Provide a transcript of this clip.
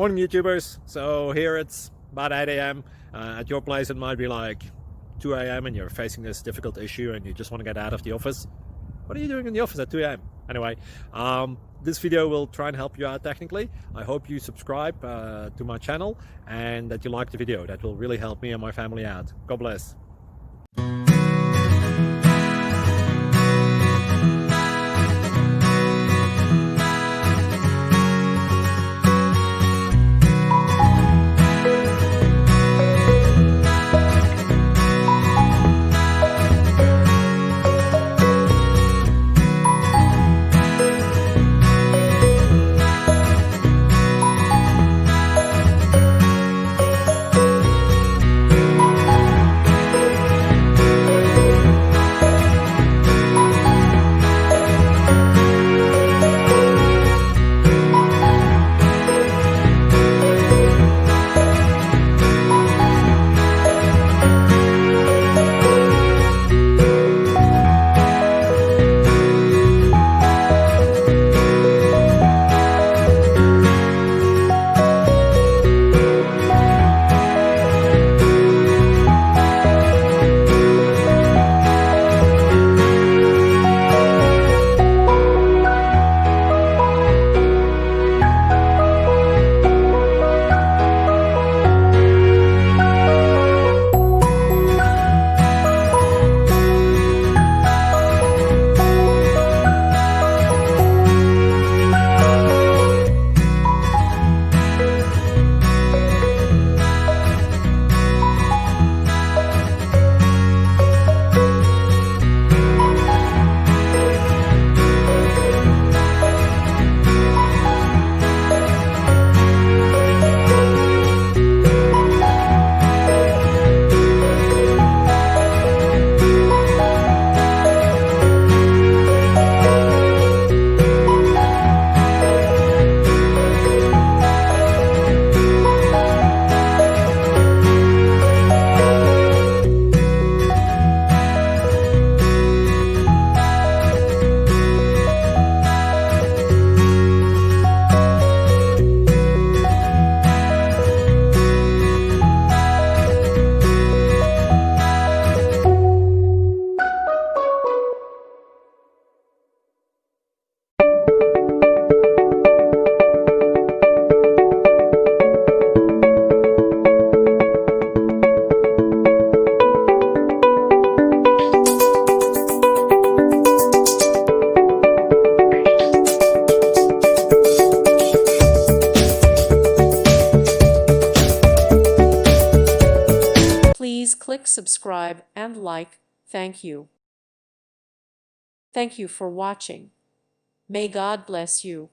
Morning YouTubers. So here it's about 8 a.m. At your place it might be like 2 a.m. and you're facing this difficult issue and you just want to get out of the office. What are you doing in the office at 2 a.m.? Anyway, this video will try and help you out technically. I hope you subscribe to my channel and that you like the video. That will really help me and my family out. God bless. Please click subscribe and like. Thank you. Thank you for watching. May God bless you.